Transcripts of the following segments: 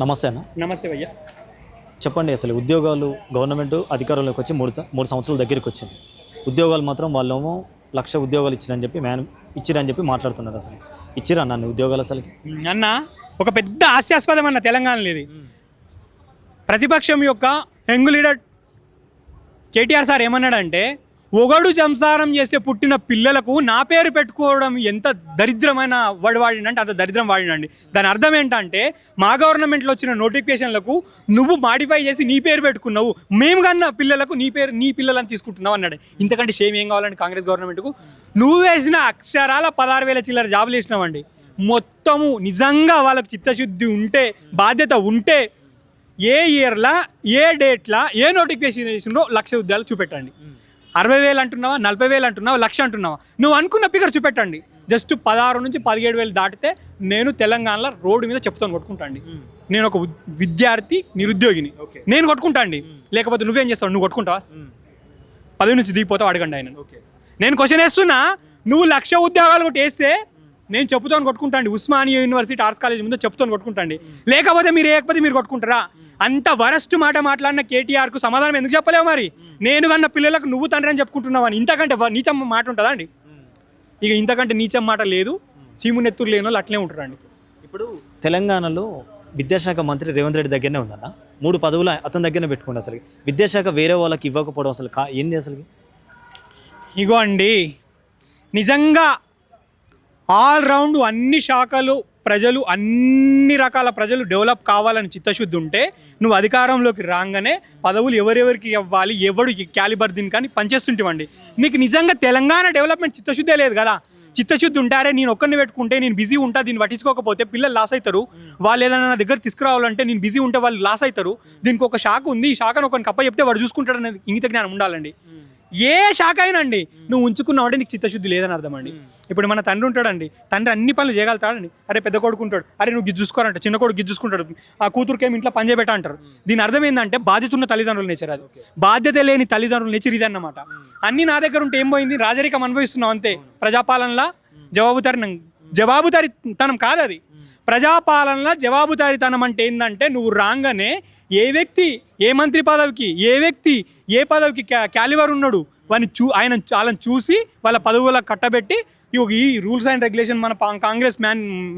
నమస్తే అన్న. నమస్తే భయ్య. చెప్పండి, అసలు ఉద్యోగాలు గవర్నమెంట్ అధికారంలోకి వచ్చి మూడు సంవత్సరాల దగ్గరికి వచ్చింది. ఉద్యోగాలు మాత్రం వాళ్ళేమో 1,00,000 ఉద్యోగాలు ఇచ్చిరని చెప్పి మాట్లాడుతున్నారు. అసలు ఇచ్చిరా నన్ను ఉద్యోగాలు అసలుకి? అన్న, ఒక పెద్ద హాస్యాస్పదం అన్న తెలంగాణలో ఇది. ప్రతిపక్షం యొక్క యంగ్ లీడర్ కేటీఆర్ సార్ ఏమన్నాడంటే, ఒగడు సంసారం చేస్తే పుట్టిన పిల్లలకు నా పేరు పెట్టుకోవడం ఎంత దరిద్రమైన వర్డ్ వాడినంటే అంత దరిద్రం వాడినండి. దాని అర్థం ఏంటంటే, మా గవర్నమెంట్లో వచ్చిన నోటిఫికేషన్లకు నువ్వు మాడిఫై చేసి నీ పేరు పెట్టుకున్నావు, మేము కన్నా పిల్లలకు నీ పిల్లలని తీసుకుంటున్నావు అన్నాడు. ఇంతకంటే షేమ్ ఏం కావాలండి కాంగ్రెస్ గవర్నమెంట్కు? నువ్వు వేసిన అక్షరాల 16,000 చిల్లర జాబులు వేసినావండి. మొత్తము నిజంగా వాళ్ళకి చిత్తశుద్ధి ఉంటే, బాధ్యత ఉంటే, ఏ ఇయర్లా, ఏ డేట్లా, ఏ నోటిఫికేషన్ చేసిందో 1,00,000 ఉద్యోగాలు చూపెట్టండి. 60,000 అంటున్నావా, 40,000 అంటున్నావా, 1,00,000 అంటున్నావా? నువ్వు అనుకున్న ఫిగర్ చూపెట్టండి. జస్ట్ 16 నుంచి 17,000 దాటితే నేను తెలంగాణలో రోడ్డు మీద చెప్తాను కొట్టుకుంటాండి. నేను ఒక విద్యార్థి నిరుద్యోగిని, నేను కొట్టుకుంటాండి. లేకపోతే నువ్వేం చేస్తావు? నువ్వు కొట్టుకుంటావా? 10 నుంచి దిగిపోతావు, అడగండి ఆయన. నేను క్వశ్చన్ వేస్తున్నా, నువ్వు 1,00,000 ఉద్యోగాలు ఒకటి వేస్తే నేను చెప్తాను కొట్టుకుంటాండి. ఉస్మానియా యూనివర్సిటీ ఆర్ట్స్ కాలేజ్ ముందు చెప్తాను కొట్టుకుంటాండి. లేకపోతే మీరు కొట్టుకుంటారా? అంత వరస్ట్ మాట మాట్లాడిన కేటీఆర్కు సమాధానం ఎందుకు చెప్పలేవు? మరి నేను కన్నా పిల్లలకు నువ్వు తండ్రి అని చెప్పుకుంటున్నావు అని ఇంతకంటే నీచం మాట ఉంటుందా అండి? ఇక ఇంతకంటే నీచం మాట లేదు. సీమునెత్తురు లేని వాళ్ళు అట్లే ఉంటారండి. ఇప్పుడు తెలంగాణలో విద్యాశాఖ మంత్రి రేవంత్ రెడ్డి దగ్గరనే ఉందన్న. 3 పదవులు అతని దగ్గరనే పెట్టుకోండి. అసలు విద్యాశాఖ వేరే వాళ్ళకి ఇవ్వకపోవడం అసలు ఏంది అసలు? ఇగో అండి, నిజంగా ఆల్రౌండ్ అన్ని శాఖలు ప్రజలు, అన్ని రకాల ప్రజలు డెవలప్ కావాలని చిత్తశుద్ధి ఉంటే, నువ్వు అధికారంలోకి రాగానే పదవులు ఎవరెవరికి ఇవ్వాలి, ఎవడు క్యాలిబర్ దీని కానీ పనిచేస్తుంటామండి. నీకు నిజంగా తెలంగాణ డెవలప్మెంట్ చిత్తశుద్ధే లేదు కదా. చిత్తశుద్ధి ఉంటారే, నేను ఒక్కరిని పెట్టుకుంటే నేను బిజీ ఉంటా, దీన్ని పట్టించుకోకపోతే పిల్లలు లాస్ అవుతారు. వాళ్ళు ఏదైనా నా దగ్గర తీసుకురావాలంటే నేను బిజీ ఉంటే వాళ్ళు లాస్ అవుతారు. దీనికి ఒక శాఖ ఉంది, ఈ శాఖను ఒకరికి అప్ప చెప్తే వాడు చూసుకుంటాడు అనేది ఇంగిత జ్ఞానం ఉండాలండి. ఏ శాఖ అయినా అండి, నువ్వు ఉంచుకున్నావంటే నీకు చిత్తశుద్ధి లేదని అర్థం అండి. ఇప్పుడు మన తండ్రి ఉంటాడండి, తండ్రి అన్ని పనులు చేయగలుగుతాడండి. అరే పెద్ద కొడుకు ఉంటాడు, అరే నువ్వు గిజ్జు చూసుకోరంట, చిన్న కొడుకు గిజ్జు చూసుకుంటాడు, ఆ కూతురుకేమి ఇంట్లో పని చేయబెట్ట అంటారు. దీని అర్థం ఏంటంటే, బాధ్యత ఉన్న తల్లిదండ్రుల నేచర్ అది. బాధ్యత లేని తల్లిదండ్రుల నేచర్ ఇది అన్నమాట. అన్ని నా దగ్గర ఉంటే ఏం పోయింది? రాజరికం అనుభవిస్తున్నావు అంతే. ప్రజాపాలనలా జవాబుదారీతనం కాదు అది. ప్రజాపాలనలో జవాబుదారీతనం అంటే ఏంటంటే, నువ్వు రాగానే ఏ వ్యక్తి ఏ మంత్రి పదవికి, ఏ వ్యక్తి ఏ పదవికి క్యాలిబర్ ఉన్నాడు వాళ్ళని చూసి వాళ్ళ పదవులకు కట్టబెట్టి, ఈ రూల్స్ అండ్ రెగ్యులేషన్, మన కాంగ్రెస్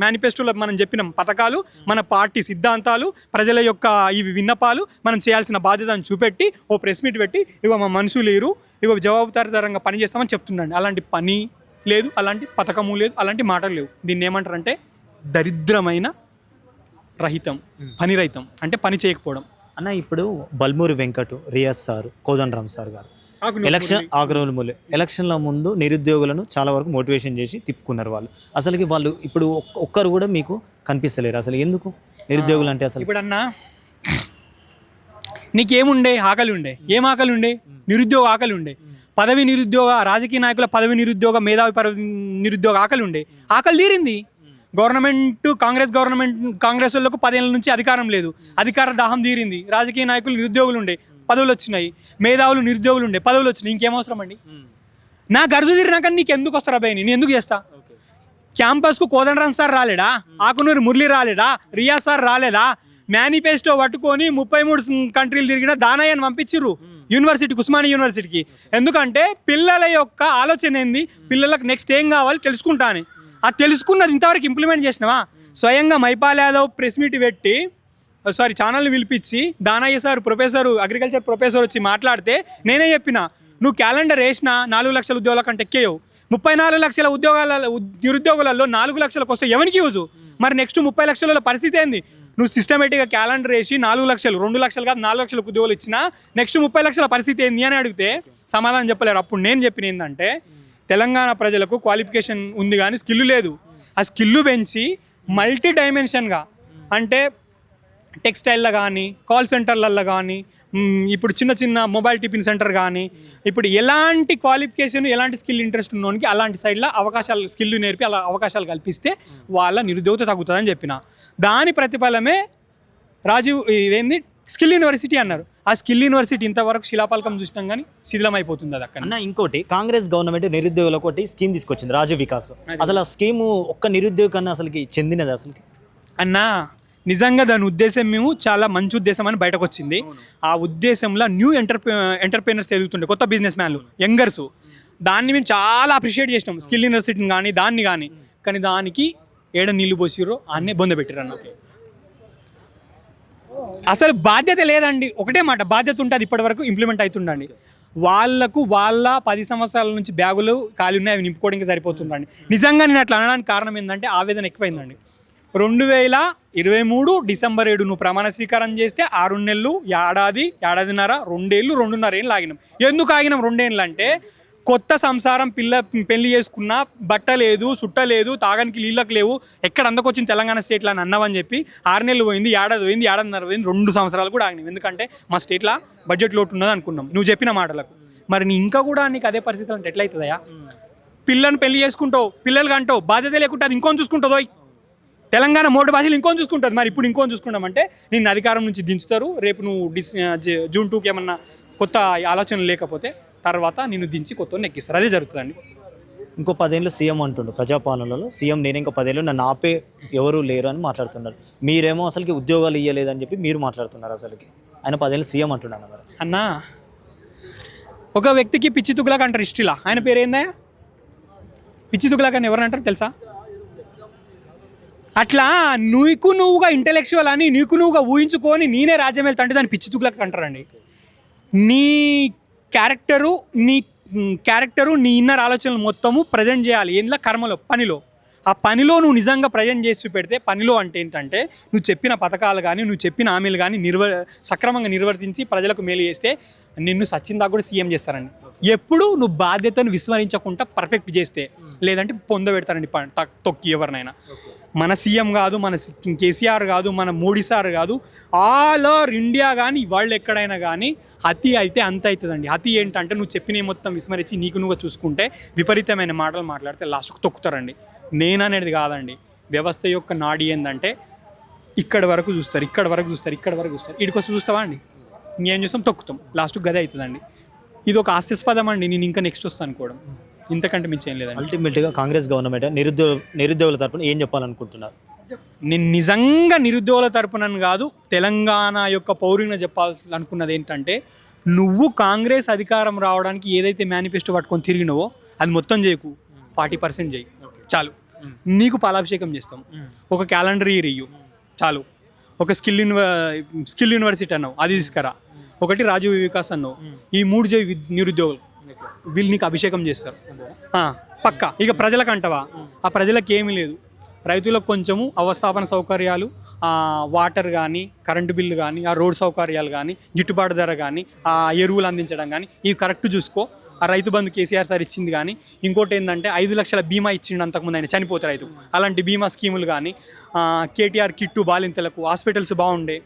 మేనిఫెస్టోలో మనం చెప్పిన పథకాలు, మన పార్టీ సిద్ధాంతాలు, ప్రజల యొక్క ఇవి విన్నపాలు మనం చేయాల్సిన బాధ్యతను చూపెట్టి ఓ ప్రెస్ మీట్ పెట్టి, ఇగో మా మనుషులు లేరు, ఇగో జవాబుదారీతరంగా పని చేస్తామని చెప్తున్నాండి. అలాంటి పని లేదు, అలాంటి పథకము లేదు, అలాంటి మాటలు లేవు. దీన్ని ఏమంటారంటే దరిద్రమైన రహితం, పని రహితం అంటే పని చేయకపోవడం అన్న. ఇప్పుడు బల్మూరి వెంకట్, రియాజ్ సార్, కోదండరామ్ సార్ గారు ఎలక్షన్ల ముందు నిరుద్యోగులను చాలా వరకు మోటివేషన్ చేసి తిప్పుకున్నారు వాళ్ళు. అసలుకి వాళ్ళు ఇప్పుడు ఒక్కరు కూడా మీకు కనిపిస్తలేరు. అసలు ఎందుకు నిరుద్యోగులు అంటే? అసలు ఇప్పుడు అన్నా, నీకేముండే ఆకలి ఉండే? ఏం ఆకలి ఉండే? నిరుద్యోగ ఆకలి ఉండే. పదవి నిరుద్యోగ, రాజకీయ నాయకుల పదవి నిరుద్యోగ, మేధావి పదవి నిరుద్యోగ ఆకలి ఉండే. ఆకలి తీరింది. కాంగ్రెస్ వాళ్ళకు 10 ఏళ్ళ నుంచి అధికారం లేదు, అధికార దాహం తీరింది. రాజకీయ నాయకులు నిరుద్యోగులు ఉండే, పదవులు వచ్చినాయి. మేధావులు నిరుద్యోగులు ఉండే, పదవులు వచ్చినాయి. ఇంకేమవసరం అండి? నా గర్జు తీరినాక నీకు ఎందుకు వస్తారా భయ? నేను ఎందుకు చేస్తా? క్యాంపస్కు కోదండరామ్ సార్ రాలేడా? ఆకునూరి మురళి రాలేడా? రియాజ్ సార్ రాలేదా? మేనిఫెస్టో పట్టుకొని 33 కంట్రీలు తిరిగిన దానయ్యని పంపించిర్రు యూనివర్సిటీకి, ఉస్మానియా యూనివర్సిటీకి. ఎందుకంటే పిల్లల యొక్క ఆలోచన ఏంది, పిల్లలకు నెక్స్ట్ ఏం కావాలి తెలుసుకుంటా అని. ఆ తెలుసుకున్నది ఇంతవరకు ఇంప్లిమెంట్ చేసినావా? స్వయంగా మైపాల్ యాదవ్ ప్రెస్ మీట్ పెట్టి, ఛానల్ని పిలిపించి, Danayya sir professor, agriculture professor వచ్చి మాట్లాడితే నేనే చెప్పిన, నువ్వు క్యాలెండర్ వేసినా 4 లక్షల ఉద్యోగాల కంటే ఎక్కేయవు. 34 లక్షల నిరుద్యోగులలో 4 లక్షలకు వస్తే ఎవరికి యూజు? మరి నెక్స్ట్ 30 లక్షల పరిస్థితి ఏంది? నువ్వు సిస్టమేటిక్గా క్యాలెండర్ వేసి 4 లక్షలు, 2 లక్షలు కాదు 4 లక్షలకు ఉద్యోగాలు ఇచ్చినా నెక్స్ట్ 30 లక్షల పరిస్థితి ఏంది అని అడిగితే సమాధానం చెప్పలేరు. అప్పుడు నేను చెప్పిన ఏంటంటే, తెలంగాణ ప్రజలకు క్వాలిఫికేషన్ ఉంది కానీ స్కిల్ లేదు. ఆ స్కిల్ పెంచి మల్టీ డైమెన్షన్గా, అంటే టెక్స్టైల్లో కానీ, కాల్ సెంటర్లలో కానీ, ఇప్పుడు చిన్న మొబైల్ టిఫిన్ సెంటర్ కానీ, ఇప్పుడు ఎలాంటి క్వాలిఫికేషన్, ఎలాంటి స్కిల్ ఇంట్రెస్ట్ ఉన్నోనికి అలాంటి సైడ్లో అవకాశాలు, స్కిల్ నేర్పి అలా అవకాశాలు కల్పిస్తే వాళ్ళ నిరుద్యోగత తగ్గుతుందని చెప్పిన. దాని ప్రతిఫలమే ఇదేంది స్కిల్ యూనివర్సిటీ అన్నారు. ఆ స్కిల్ యూనివర్సిటీ ఇంతవరకు శిలాపలకం చూసినాం కానీ శిథిలం అయిపోతుంది అది అక్కడ. అన్న, ఇంకోటి, కాంగ్రెస్ గవర్నమెంట్ నిరుద్యోగులకు ఒకటి స్కీమ్ తీసుకొచ్చింది, రాజీవ్ వికాస్. అసలు ఆ స్కీము ఒక్క నిరుద్యోగ కన్నా అసలుకి చెందినది అసలుకి? అన్నా, నిజంగా దాని ఉద్దేశం మేము చాలా మంచి ఉద్దేశం అని బయటకు వచ్చింది. ఆ ఉద్దేశంలో న్యూ ఎంటర్ప్రీనర్స్ ఎదుగుతుండే, కొత్త బిజినెస్ మ్యాన్లు, యంగర్స్, దాన్ని మేము చాలా అప్రిషియేట్ చేసినాం. స్కిల్ యూనివర్సిటీని కానీ దాన్ని కానీ, కానీ దానికి ఏడ నీళ్లు పోసిర్రో అన్నే బొంద పెట్టిర్రు అన్న. అసలు బాధ్యత లేదండి. ఒకటే మాట, బాధ్యత ఉంటుంది, ఇప్పటి వరకు ఇంప్లిమెంట్ అవుతుండండి. వాళ్ళకు వాళ్ళ 10 సంవత్సరాల నుంచి బ్యాగులు ఖాళీ ఉన్నాయి, అవి నింపుకోవడానికి సరిపోతుందండి. నిజంగా నేను అట్లా అనడానికి కారణం ఏంటంటే ఆవేదన ఎక్కువైందండి. 2023 డిసెంబర్ 7 నువ్వు ప్రమాణ స్వీకారం చేస్తే 6 నెలలు, ఏడాదిన్నర, 2 ఏళ్ళు, 2.5 ఏళ్ళు ఆగినాం. ఎందుకు ఆగినాం 2 ఏళ్ళు అంటే, కొత్త సంసారం, పెళ్లి చేసుకున్నా బట్ట లేదు, చుట్ట లేదు, తాగానికి నీళ్ళకి లేవు, ఎక్కడ అందకొచ్చింది తెలంగాణ స్టేట్లో అని అన్నవని చెప్పి 6 నెలలు పోయింది, ఏడాది పోయింది, ఏడాదిన్నర పోయింది, 2 సంవత్సరాలు కూడా ఆగినాం. ఎందుకంటే మా స్టేట్లో బడ్జెట్ లోటు ఉన్నది అనుకున్నాం నువ్వు చెప్పిన మాటలకు. మరి నీ ఇంకా కూడా నీకు అదే పరిస్థితి అంటే ఎట్లయితుందయా? పిల్లని పెళ్లి చేసుకుంటావు, పిల్లలు కంటావు, బాధ్యత లేకుంటే అది ఇంకొని చూసుకుంటుందో. తెలంగాణ మోటు భాషలు ఇంకొని చూసుకుంటుంది. మరి ఇప్పుడు ఇంకొని చూసుకుంటామంటే నిన్ను అధికారం నుంచి దించుతారు. రేపు నువ్వు జూన్ 2కి ఏమన్నా కొత్త ఆలోచనలు లేకపోతే తర్వాత నిన్ను దించి కొత్త ఎక్కిస్తారు. అదే జరుగుతుందండి. ఇంకో 10 ఏళ్ళు సీఎం అంటుండు, ప్రజాపాలనలో సీఎం నేను, ఇంకో 10 ఏళ్ళు నన్ను ఆపే ఎవరు లేరు అని మాట్లాడుతున్నారు. మీరేమో అసలుకి ఉద్యోగాలు ఇవ్వలేదని చెప్పి మీరు మాట్లాడుతున్నారు. అసలుకి ఆయన 10 ఏళ్ళు సీఎం అంటున్నాను. మరి అన్నా, ఒక వ్యక్తికి పిచ్చి తుగులాక అంటారు హిస్టరీలా. ఆయన పేరు ఏందా? పిచ్చి తుగులాక అని ఎవరు అంటారు తెలుసా? అట్లా నువ్వుగా ఇంటెలెక్చువల్ అని నువ్వుగా ఊహించుకొని నేనే రాజ్యం వెళ్తా అంటే దాన్ని పిచ్చి తుగులాక అంటారండి. నీ క్యారెక్టరు నీ ఇన్నర్ ఆలోచనలు మొత్తము ప్రజెంట్ చేయాలి. ఏంలా? కర్మలో, పనిలో. ఆ పనిలో నువ్వు నిజంగా ప్రజెంట్ చేసి చూపెడితే, పనిలో అంటే ఏంటంటే నువ్వు చెప్పిన పథకాలు కానీ నువ్వు చెప్పిన హామీలు కానీ సక్రమంగా నిర్వర్తించి ప్రజలకు మేలు చేస్తే నిన్ను సచ్చిందాకా కూడా సీఎం చేస్తారండి. ఎప్పుడు నువ్వు బాధ్యతను విస్మరించకుండా పర్ఫెక్ట్ చేస్తే, లేదంటే పొందబెడతారండి తొక్కి ఎవరినైనా. మన సీఎం కాదు, మన కేసీఆర్ కాదు, మన మోడీ సార్ కాదు, ఆల్ ఓవర్ ఇండియా కానీ వరల్డ్ ఎక్కడైనా కానీ అతి అయితే అంత అవుతుందండి. అతి ఏంటంటే నువ్వు చెప్పిన మొత్తం విస్మరించి నీకు నువ్వు చూసుకుంటే విపరీతమైన మాటలు మాట్లాడితే లాస్ట్కు తొక్కుతారండి. నేననేది కాదండి, వ్యవస్థ యొక్క నాడి ఏంటంటే ఇక్కడి వరకు చూస్తారు, ఇక్కడికి వస్తే చూస్తావా అండి, ఇంకేం చూస్తాం, తొక్కుతాం, లాస్ట్కి గదే అవుతుందండి. ఇది ఒక హాస్యాస్పదం అండి. నేను ఇంకా నెక్స్ట్ వస్తాను అనుకోవడం, ఇంతకంటే మించి ఏం లేదండి. అల్టిమేట్గా కాంగ్రెస్ గవర్నమెంట్ నిరుద్యోగుల తరపున ఏం చెప్పాలనుకుంటున్నారు? నేను నిజంగా నిరుద్యోగుల తరపున కాదు, తెలంగాణ యొక్క పౌరుని చెప్పాలనుకున్నది ఏంటంటే, నువ్వు కాంగ్రెస్ అధికారం రావడానికి ఏదైతే మేనిఫెస్టో పట్టుకొని తిరిగినవో అది మొత్తం చేయకు, 40% చేయి చాలు. నీకు పాలాభిషేకం చేస్తాం. ఒక క్యాలెండర్ ఇయర్ ఇయ్యు చాలు. ఒక స్కిల్ యూనివర్సిటీ అన్నావు, అది తీసుకురా. ఒకటి రాజీవ్ వికాస్ అన్నావు. ఈ 3 చేయి నిరుద్యోగులు, వీళ్ళు నీకు అభిషేకం చేస్తారు పక్కా. ఇక ప్రజలకు అంటవా? ఆ ప్రజలకు ఏమీ లేదు. రైతులకు కొంచెము అవస్థాపన సౌకర్యాలు, వాటర్ కానీ, కరెంటు బిల్లు కానీ, ఆ రోడ్ సౌకర్యాలు కానీ, గిట్టుబాటు ధర కానీ, ఆ ఎరువులు అందించడం కానీ, ఇవి కరెక్ట్ చూసుకో. ఆ రైతు బంధు కేసీఆర్ సార్ ఇచ్చింది కానీ, ఇంకోటి ఏంటంటే 5 లక్షల బీమా ఇచ్చిండు అంతకుముందు ఆయన చనిపోతే రైతు. అలాంటి బీమా స్కీములు కానీ, కేటీఆర్ కిట్టు బాలింతలకు, హాస్పిటల్స్ బాగుండే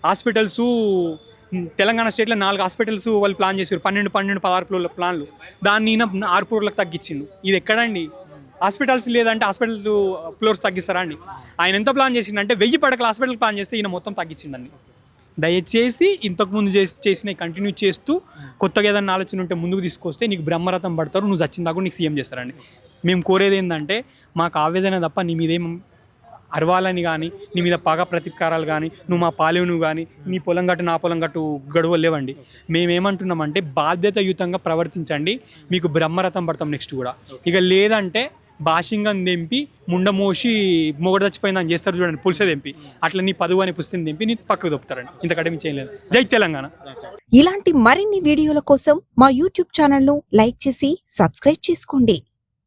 హాస్పిటల్స్. తెలంగాణ స్టేట్లో 4 హాస్పిటల్స్ వాళ్ళు ప్లాన్ చేశారు, 12 16 ఫ్లోర్ల ప్లాన్లు. దాన్ని 6 ఫ్లోర్లకు తగ్గించిండు. ఇది ఎక్కడండి? హాస్పిటల్స్ లేదంటే హాస్పిటల్ ఫ్లోర్స్ తగ్గిస్తారా అండి? ఆయన ఎంత ప్లాన్ చేసిండంటే 1000 పడకల హాస్పిటల్ ప్లాన్ చేస్తే ఈయన మొత్తం తగ్గించిండండి. దయచేసి ఇంతకుముందు చేసినవి కంటిన్యూ చేస్తూ కొత్తగా ఏదైనా ఆలోచన ఉంటే ముందుకు తీసుకొస్తే నీకు బ్రహ్మరథం పడతారు, నువ్వు చచ్చిందాక నీకు సీఎం చేస్తారండి. మేము కోరేది ఏంటంటే, మాకు ఆవేదన తప్ప నీ మీదేం అరవాలని కానీ, నీ మీద పగ ప్రతీకారాలు కానీ, నువ్వు మా పాలేవు కానీ, నీ పొలం గట్టు నా పొలం గట్టు గడువలు లేవండి. మేమేమంటున్నామంటే బాధ్యతాయుతంగా ప్రవర్తించండి, మీకు బ్రహ్మరథం పడతాం నెక్స్ట్ కూడా. ఇక లేదంటే భాషింగం తెంపి ముండమోసి మొగడు చచ్చిపోయిందని చేస్తారు చూడండి, పులుసే తెంపి, అట్లా నీ పదువు అని పుస్తకం తెంపి నీ పక్కకు దొప్పుతారండి. ఇంతకంటే మేము చేయలేదు. జై తెలంగాణ. ఇలాంటి మరిన్ని వీడియోల కోసం మా యూట్యూబ్ ఛానల్ను లైక్ చేసి సబ్స్క్రైబ్ చేసుకోండి.